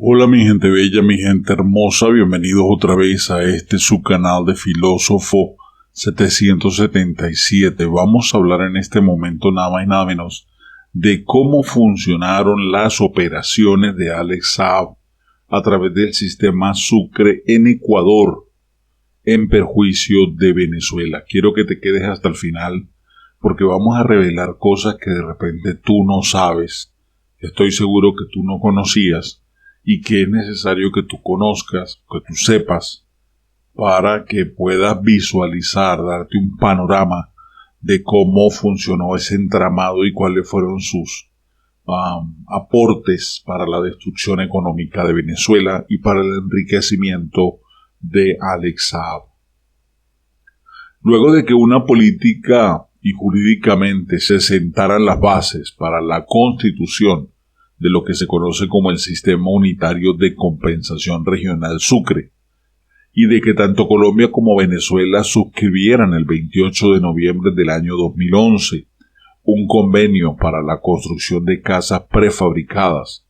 Hola mi gente bella, mi gente hermosa, bienvenidos otra vez a su canal de Filósofo 777. Vamos a hablar en este momento nada más y nada menos de cómo funcionaron las operaciones de Alex Saab a través del sistema Sucre en Ecuador en perjuicio de Venezuela. Quiero que te quedes hasta el final porque vamos a revelar cosas que de repente tú no sabes, estoy seguro que tú no conocías y que es necesario que tú conozcas, que tú sepas, para que puedas visualizar, darte un panorama de cómo funcionó ese entramado y cuáles fueron sus aportes para la destrucción económica de Venezuela y para el enriquecimiento de Alex Saab. Luego de que una política y jurídicamente se sentaran las bases para la constitución de lo que se conoce como el Sistema Unitario de Compensación Regional Sucre, y de que tanto Colombia como Venezuela suscribieran el 28 de noviembre del año 2011 un convenio para la construcción de casas prefabricadas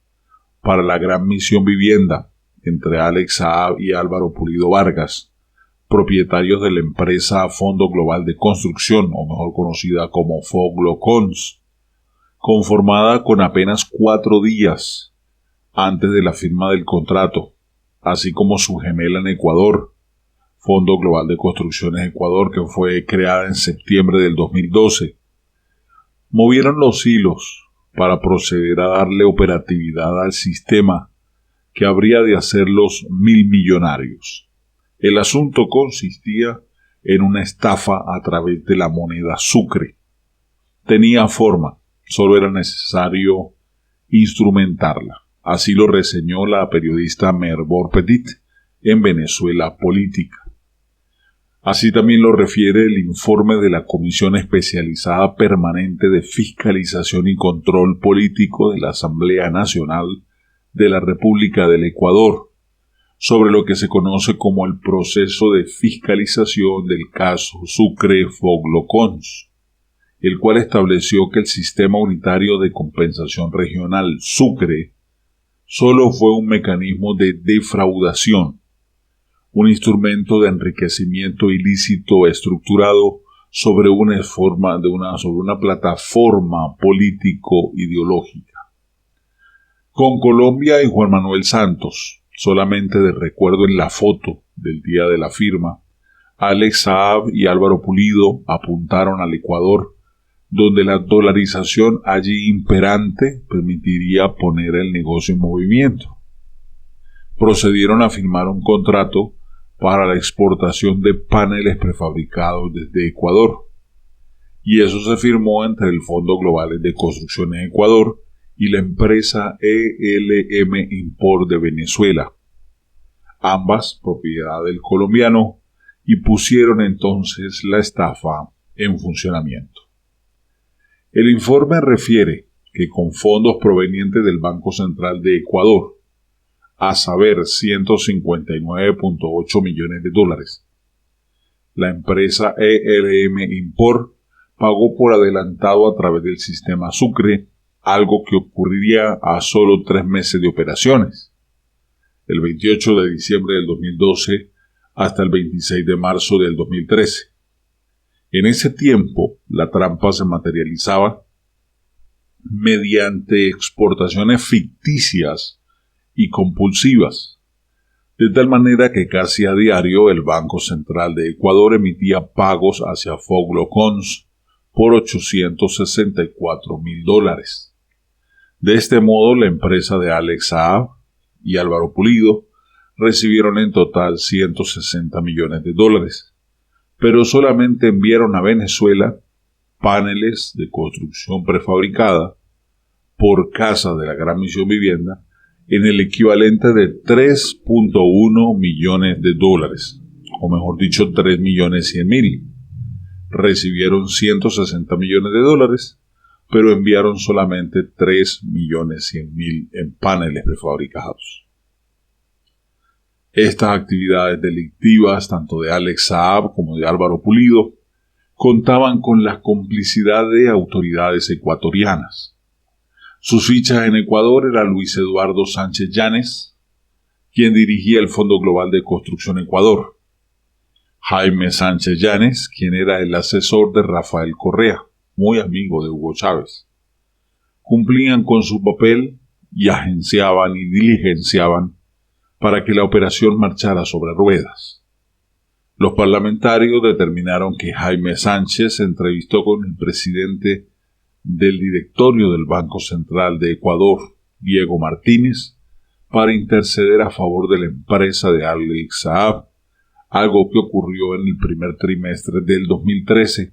para la Gran Misión Vivienda entre Alex Saab y Álvaro Pulido Vargas, propietarios de la empresa Fondo Global de Construcción, o mejor conocida como Foglocons, conformada con apenas 4 días antes de la firma del contrato, así como su gemela en Ecuador, Fondo Global de Construcciones Ecuador, que fue creada en septiembre del 2012, movieron los hilos para proceder a darle operatividad al sistema que habría de hacerlos millonarios. El asunto consistía en una estafa a través de la moneda Sucre. Tenía forma, solo era necesario instrumentarla. Así lo reseñó la periodista Merbor Petit en Venezuela Política. Así también lo refiere el informe de la Comisión Especializada Permanente de Fiscalización y Control Político de la Asamblea Nacional de la República del Ecuador, sobre lo que se conoce como el proceso de fiscalización del caso Sucre-Foglocons, el cual estableció que el Sistema Unitario de Compensación Regional Sucre solo fue un mecanismo de defraudación, un instrumento de enriquecimiento ilícito estructurado sobre una plataforma político-ideológica. Con Colombia y Juan Manuel Santos, solamente de recuerdo en la foto del día de la firma, Alex Saab y Álvaro Pulido apuntaron al Ecuador, donde la dolarización allí imperante permitiría poner el negocio en movimiento. Procedieron a firmar un contrato para la exportación de paneles prefabricados desde Ecuador, y eso se firmó entre el Fondo Global de Construcciones Ecuador y la empresa ELM Import de Venezuela, ambas propiedad del colombiano, y pusieron entonces la estafa en funcionamiento. El informe refiere que con fondos provenientes del Banco Central de Ecuador, a saber 159.8 millones de dólares, la empresa ELM Import pagó por adelantado a través del sistema Sucre, algo que ocurriría a solo 3 meses de operaciones, el 28 de diciembre del 2012 hasta el 26 de marzo del 2013. En ese tiempo, la trampa se materializaba mediante exportaciones ficticias y compulsivas, de tal manera que casi a diario el Banco Central de Ecuador emitía pagos hacia Foglocons por $864,000. De este modo, la empresa de Alex Saab y Álvaro Pulido recibieron en total $160 millones, pero solamente enviaron a Venezuela paneles de construcción prefabricada por casa de la Gran Misión Vivienda en el equivalente de $3.1 millones, o mejor dicho, 3.100.000. Recibieron $160 millones, pero enviaron solamente 3.100.000 en paneles prefabricados. Estas actividades delictivas, tanto de Alex Saab como de Álvaro Pulido, contaban con la complicidad de autoridades ecuatorianas. Sus fichas en Ecuador eran Luis Eduardo Sánchez Llanes, quien dirigía el Fondo Global de Construcción Ecuador. Jaime Sánchez Llanes, quien era el asesor de Rafael Correa, muy amigo de Hugo Chávez. Cumplían con su papel y agenciaban y diligenciaban para que la operación marchara sobre ruedas. Los parlamentarios determinaron que Jaime Sánchez se entrevistó con el presidente del directorio del Banco Central de Ecuador, Diego Martínez, para interceder a favor de la empresa de Alex Saab, algo que ocurrió en el primer trimestre del 2013,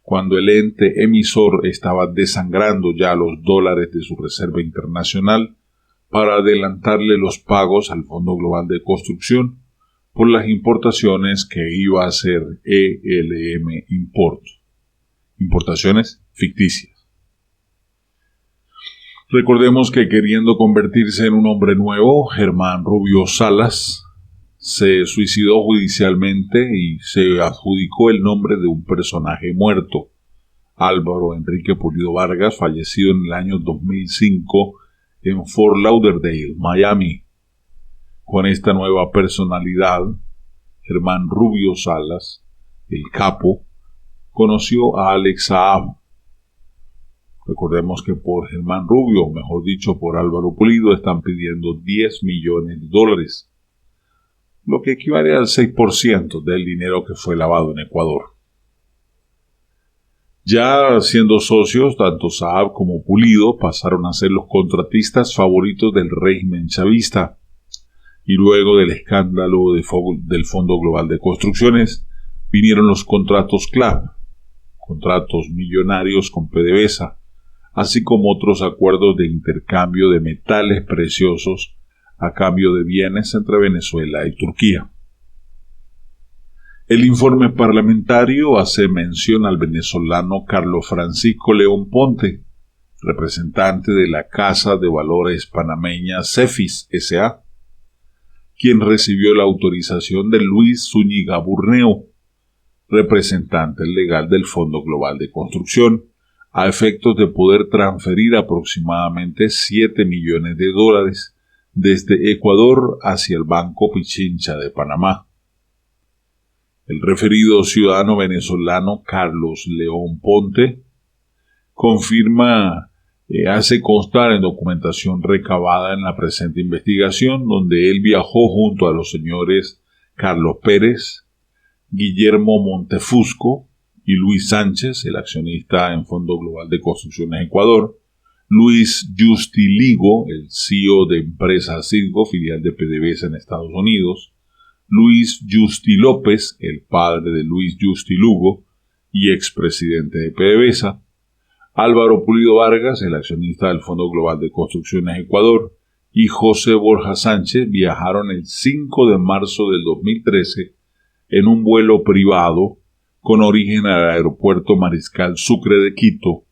cuando el ente emisor estaba desangrando ya los dólares de su reserva internacional para adelantarle los pagos al Fondo Global de Construcción por las importaciones que iba a hacer ELM Import. Importaciones ficticias. Recordemos que, queriendo convertirse en un hombre nuevo, Germán Rubio Salas se suicidó judicialmente y se adjudicó el nombre de un personaje muerto, Álvaro Enrique Pulido Vargas, fallecido en el año 2005 en Fort Lauderdale, Miami. Con esta nueva personalidad, Germán Rubio Salas, el capo, conoció a Alex Saab. Recordemos que por Germán Rubio, mejor dicho por Álvaro Pulido, están pidiendo $10 millones, lo que equivale al 6% del dinero que fue lavado en Ecuador. Ya siendo socios, tanto Saab como Pulido pasaron a ser los contratistas favoritos del régimen chavista, y luego del escándalo del Fondo Global de Construcciones vinieron los contratos CLAP, contratos millonarios con PDVSA, así como otros acuerdos de intercambio de metales preciosos a cambio de bienes entre Venezuela y Turquía. El informe parlamentario hace mención al venezolano Carlos Francisco León Ponte, representante de la Casa de Valores panameña Cefis S.A., quien recibió la autorización de Luis Zúñiga Burneo, representante legal del Fondo Global de Construcción, a efectos de poder transferir aproximadamente $7 millones desde Ecuador hacia el Banco Pichincha de Panamá. El referido ciudadano venezolano Carlos León Ponte hace constar en documentación recabada en la presente investigación, donde él viajó junto a los señores Carlos Pérez, Guillermo Montefusco y Luis Sánchez, el accionista en Fondo Global de Construcciones Ecuador, Luis Justi Ligo, el CEO de Empresa Cisgo, filial de PDVSA en Estados Unidos, Luis Justi López, el padre de Luis Justi Lugo y expresidente de PDVSA, Álvaro Pulido Vargas, el accionista del Fondo Global de Construcciones Ecuador, y José Borja Sánchez viajaron el 5 de marzo del 2013 en un vuelo privado con origen al aeropuerto Mariscal Sucre de Quito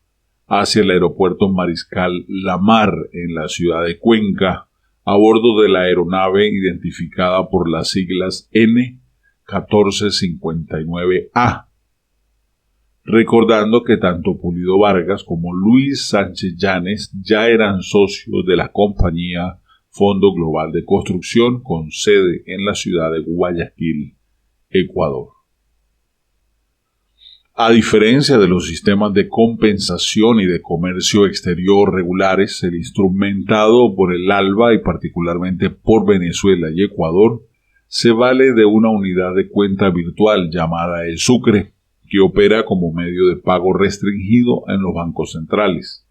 hacia el aeropuerto Mariscal La Mar en la ciudad de Cuenca, a bordo de la aeronave identificada por las siglas N1459A. Recordando que tanto Pulido Vargas como Luis Sánchez Llanes ya eran socios de la compañía Fondo Global de Construcción con sede en la ciudad de Guayaquil, Ecuador. A diferencia de los sistemas de compensación y de comercio exterior regulares, el instrumentado por el ALBA y particularmente por Venezuela y Ecuador, se vale de una unidad de cuenta virtual llamada el Sucre, que opera como medio de pago restringido en los bancos centrales.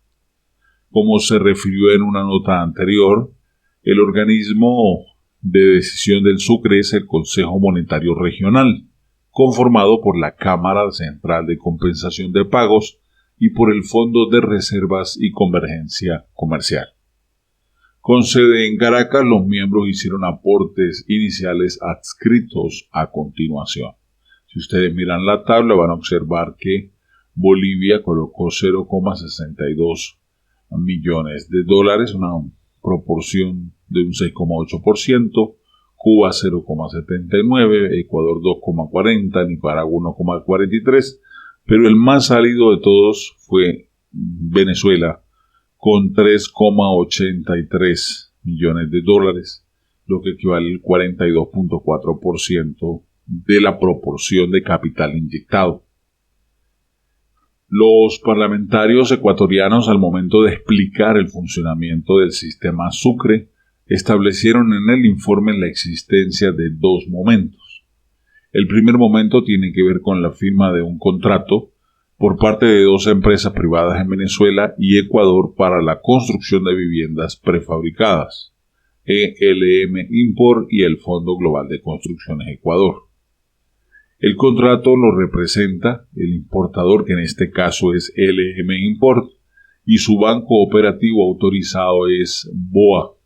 Como se refirió en una nota anterior, el organismo de decisión del Sucre es el Consejo Monetario Regional, conformado por la Cámara Central de Compensación de Pagos y por el Fondo de Reservas y Convergencia Comercial. Con sede en Caracas, los miembros hicieron aportes iniciales adscritos a continuación. Si ustedes miran la tabla, van a observar que Bolivia colocó $0,62 millones, una proporción de un 6,8%, Cuba 0,79%, Ecuador 2,40%, Nicaragua 1,43%, pero el más salido de todos fue Venezuela, con $3,83 millones, lo que equivale al 42.4% de la proporción de capital inyectado. Los parlamentarios ecuatorianos, al momento de explicar el funcionamiento del sistema Sucre, establecieron en el informe la existencia de dos momentos. El primer momento tiene que ver con la firma de un contrato por parte de dos empresas privadas en Venezuela y Ecuador para la construcción de viviendas prefabricadas, ELM Import y el Fondo Global de Construcciones Ecuador. El contrato lo representa el importador, que en este caso es LM Import, y su banco operativo autorizado es BOA,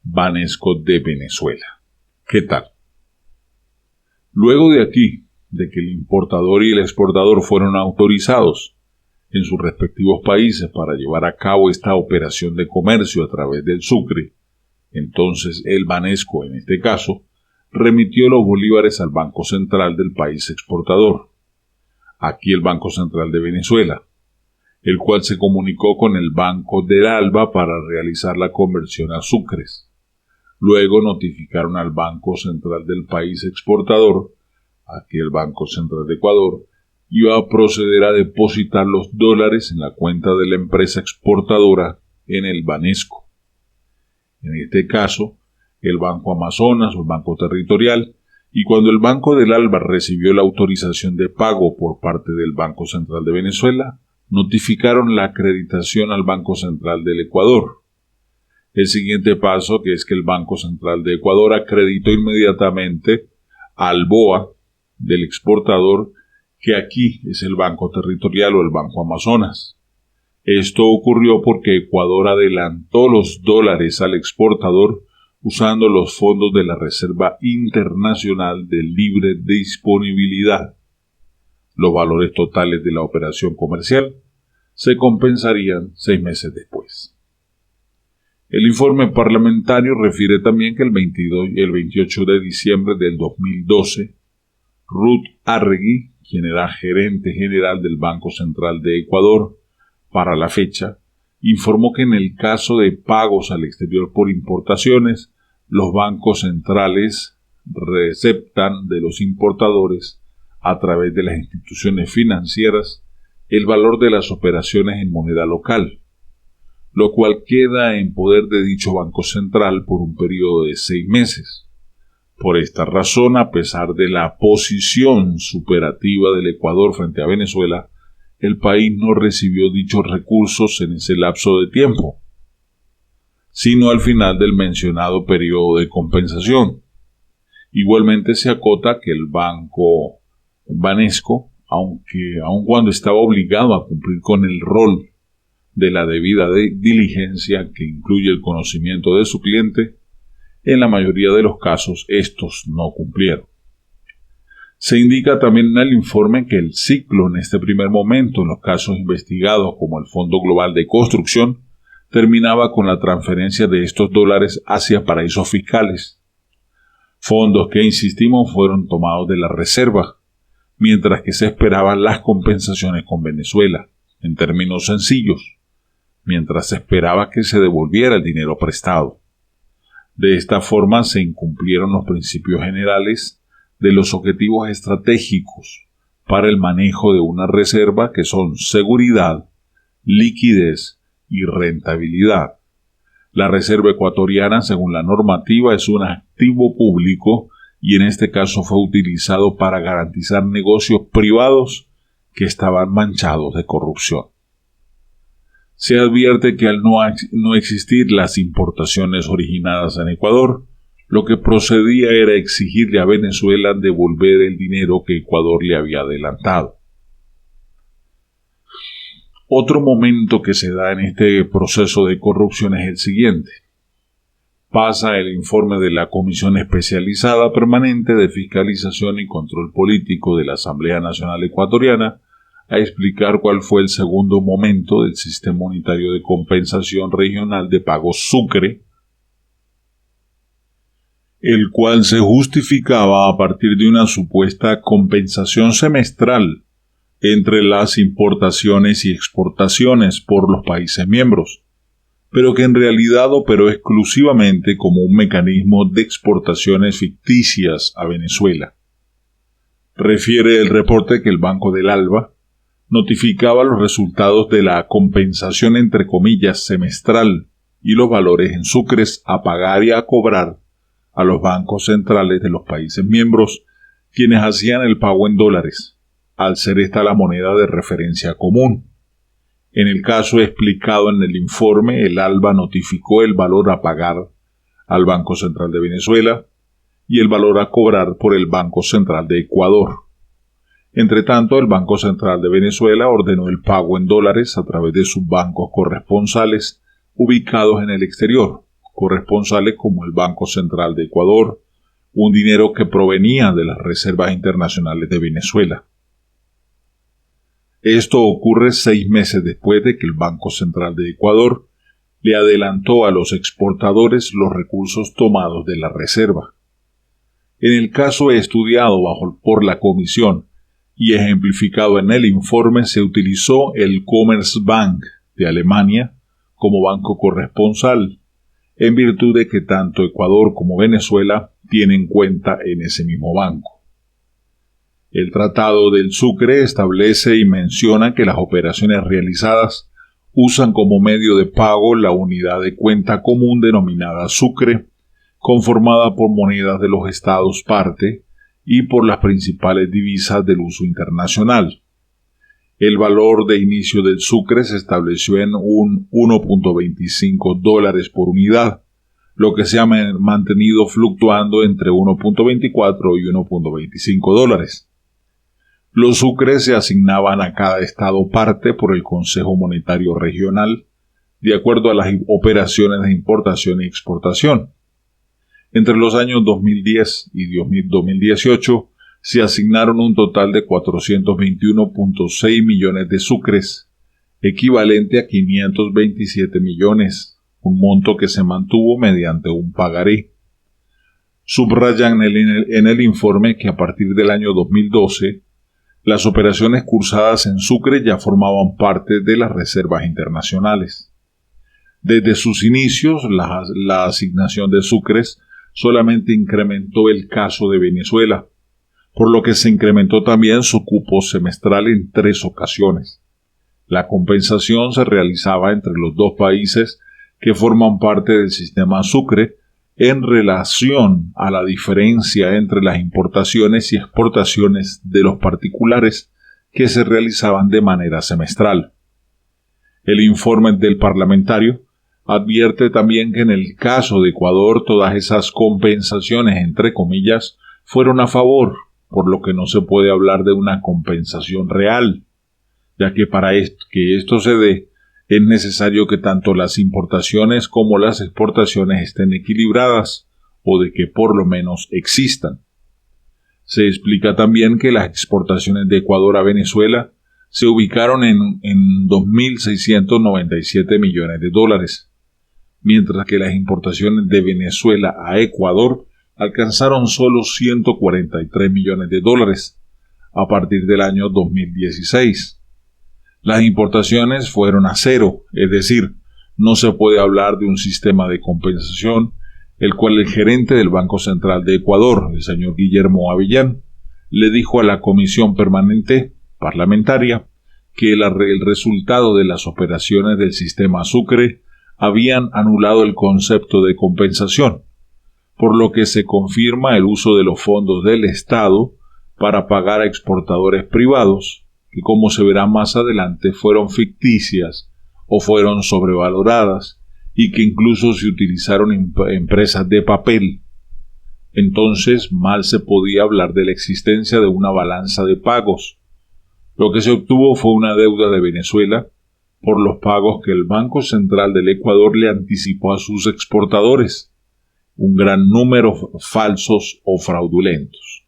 Banesco de Venezuela. ¿Qué tal? Luego de aquí, de que el importador y el exportador fueron autorizados en sus respectivos países para llevar a cabo esta operación de comercio a través del Sucre, entonces el Banesco, en este caso, remitió los bolívares al Banco Central del país exportador, aquí el Banco Central de Venezuela, el cual se comunicó con el Banco del ALBA para realizar la conversión a sucres. Luego notificaron al Banco Central del país exportador, aquí el Banco Central de Ecuador, iba a proceder a depositar los dólares en la cuenta de la empresa exportadora en el Banesco. En este caso, el Banco Amazonas o el Banco Territorial, y cuando el Banco del ALBA recibió la autorización de pago por parte del Banco Central de Venezuela, notificaron la acreditación al Banco Central del Ecuador. El siguiente paso, que es que el Banco Central de Ecuador acreditó inmediatamente al BOA del exportador, que aquí es el Banco Territorial o el Banco Amazonas. Esto ocurrió porque Ecuador adelantó los dólares al exportador usando los fondos de la Reserva Internacional de Libre Disponibilidad. Los valores totales de la operación comercial se compensarían 6 meses después. El informe parlamentario refiere también que el 28 de diciembre del 2012, Ruth Arregui, quien era gerente general del Banco Central de Ecuador para la fecha, informó que en el caso de pagos al exterior por importaciones, los bancos centrales receptan de los importadores, a través de las instituciones financieras, el valor de las operaciones en moneda local, lo cual queda en poder de dicho Banco Central por un periodo de 6 meses. Por esta razón, a pesar de la posición superativa del Ecuador frente a Venezuela, el país no recibió dichos recursos en ese lapso de tiempo, sino al final del mencionado periodo de compensación. Igualmente se acota que el Banco Banesco, aun cuando estaba obligado a cumplir con el rol de la debida diligencia que incluye el conocimiento de su cliente, en la mayoría de los casos estos no cumplieron. Se indica también en el informe que el ciclo en este primer momento en los casos investigados como el Fondo Global de Construcción terminaba con la transferencia de estos dólares hacia paraísos fiscales, fondos que, insistimos, fueron tomados de la reserva, mientras que se esperaban las compensaciones con Venezuela, en términos sencillos, mientras se esperaba que se devolviera el dinero prestado. De esta forma se incumplieron los principios generales de los objetivos estratégicos para el manejo de una reserva, que son seguridad, liquidez y rentabilidad. La reserva ecuatoriana, según la normativa, es un activo público y en este caso fue utilizado para garantizar negocios privados que estaban manchados de corrupción. Se advierte que al no existir las importaciones originadas en Ecuador, lo que procedía era exigirle a Venezuela devolver el dinero que Ecuador le había adelantado. Otro momento que se da en este proceso de corrupción es el siguiente. Pasa el informe de la Comisión Especializada Permanente de Fiscalización y Control Político de la Asamblea Nacional Ecuatoriana a explicar cuál fue el segundo momento del Sistema Unitario de Compensación Regional de Pagos Sucre, el cual se justificaba a partir de una supuesta compensación semestral entre las importaciones y exportaciones por los países miembros, pero que en realidad operó exclusivamente como un mecanismo de exportaciones ficticias a Venezuela. Refiere el reporte que el Banco del Alba notificaba los resultados de la compensación entre comillas semestral y los valores en sucres a pagar y a cobrar a los bancos centrales de los países miembros, quienes hacían el pago en dólares, al ser esta la moneda de referencia común. En el caso explicado en el informe, el ALBA notificó el valor a pagar al Banco Central de Venezuela y el valor a cobrar por el Banco Central de Ecuador. Entretanto, el Banco Central de Venezuela ordenó el pago en dólares a través de sus bancos corresponsales ubicados en el exterior, corresponsales como el Banco Central de Ecuador, un dinero que provenía de las reservas internacionales de Venezuela. Esto ocurre 6 meses después de que el Banco Central de Ecuador le adelantó a los exportadores los recursos tomados de la reserva. En el caso estudiado por la Comisión y ejemplificado en el informe, se utilizó el Commerzbank de Alemania como banco corresponsal, en virtud de que tanto Ecuador como Venezuela tienen cuenta en ese mismo banco. El Tratado del Sucre establece y menciona que las operaciones realizadas usan como medio de pago la unidad de cuenta común denominada sucre, conformada por monedas de los estados parte y por las principales divisas del uso internacional. El valor de inicio del sucre se estableció en un 1.25 dólares por unidad, lo que se ha mantenido fluctuando entre 1.24 y 1.25 dólares. Los sucres se asignaban a cada estado parte por el Consejo Monetario Regional, de acuerdo a las operaciones de importación y exportación. Entre los años 2010 y 2018 se asignaron un total de 421.6 millones de sucres, equivalente a 527 millones, un monto que se mantuvo mediante un pagaré. Subrayan en el informe que a partir del año 2012, las operaciones cursadas en sucre ya formaban parte de las reservas internacionales. Desde sus inicios, la asignación de sucres solamente incrementó el caso de Venezuela, por lo que se incrementó también su cupo semestral en 3 ocasiones. La compensación se realizaba entre los dos países que forman parte del sistema sucre en relación a la diferencia entre las importaciones y exportaciones de los particulares que se realizaban de manera semestral. El informe del parlamentario advierte también que en el caso de Ecuador todas esas compensaciones, entre comillas, fueron a favor, por lo que no se puede hablar de una compensación real, ya que para que esto se dé, es necesario que tanto las importaciones como las exportaciones estén equilibradas o de que por lo menos existan. Se explica también que las exportaciones de Ecuador a Venezuela se ubicaron en 2.697 millones de dólares, mientras que las importaciones de Venezuela a Ecuador alcanzaron solo 143 millones de dólares a partir del año 2016. Las importaciones fueron a cero, es decir, no se puede hablar de un sistema de compensación, el cual el gerente del Banco Central de Ecuador, el señor Guillermo Avellán, le dijo a la Comisión Permanente Parlamentaria que el resultado de las operaciones del sistema sucre habían anulado el concepto de compensación, por lo que se confirma el uso de los fondos del Estado para pagar a exportadores privados, que como se verá más adelante fueron ficticias o fueron sobrevaloradas y que incluso se utilizaron empresas de papel. Entonces mal se podía hablar de la existencia de una balanza de pagos. Lo que se obtuvo fue una deuda de Venezuela por los pagos que el Banco Central del Ecuador le anticipó a sus exportadores, un gran número falsos o fraudulentos.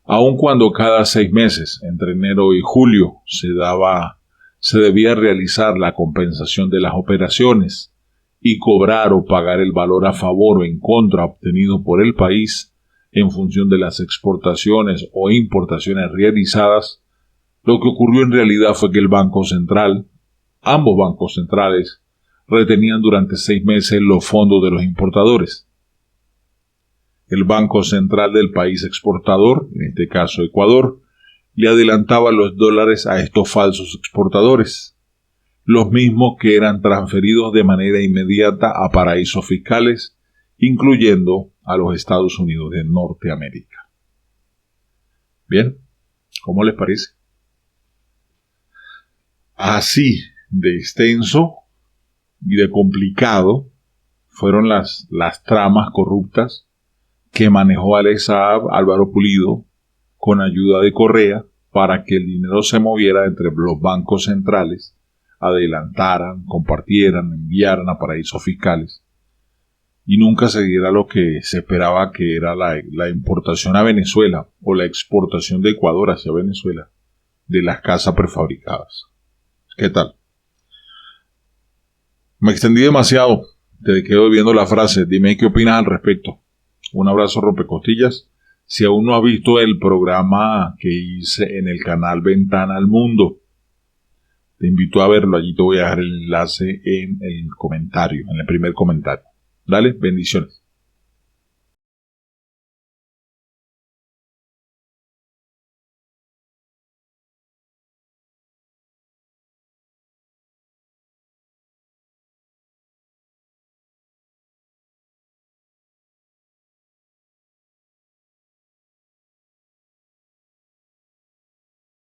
Aun cuando cada 6 meses, entre enero y julio, se debía realizar la compensación de las operaciones y cobrar o pagar el valor a favor o en contra obtenido por el país en función de las exportaciones o importaciones realizadas, lo que ocurrió en realidad fue que el Banco Central, ambos bancos centrales, retenían durante 6 meses los fondos de los importadores. El Banco Central del país exportador, en este caso Ecuador, le adelantaba los dólares a estos falsos exportadores, los mismos que eran transferidos de manera inmediata a paraísos fiscales, incluyendo a los Estados Unidos de Norteamérica. Bien, ¿cómo les parece? Así de extenso y de complicado fueron las tramas corruptas que manejó Alex Saab, Álvaro Pulido, con ayuda de Correa, para que el dinero se moviera entre los bancos centrales, adelantaran, compartieran, enviaran a paraísos fiscales, y nunca se diera lo que se esperaba, que era la importación a Venezuela o la exportación de Ecuador hacia Venezuela de las casas prefabricadas. ¿Qué tal? Me extendí demasiado, te quedo viendo la frase, dime qué opinas al respecto. Un abrazo rompecostillas. Si aún no has visto el programa que hice en el canal Ventana al Mundo, te invito a verlo. Allí te voy a dejar el enlace en el comentario, en el primer comentario. Dale, bendiciones.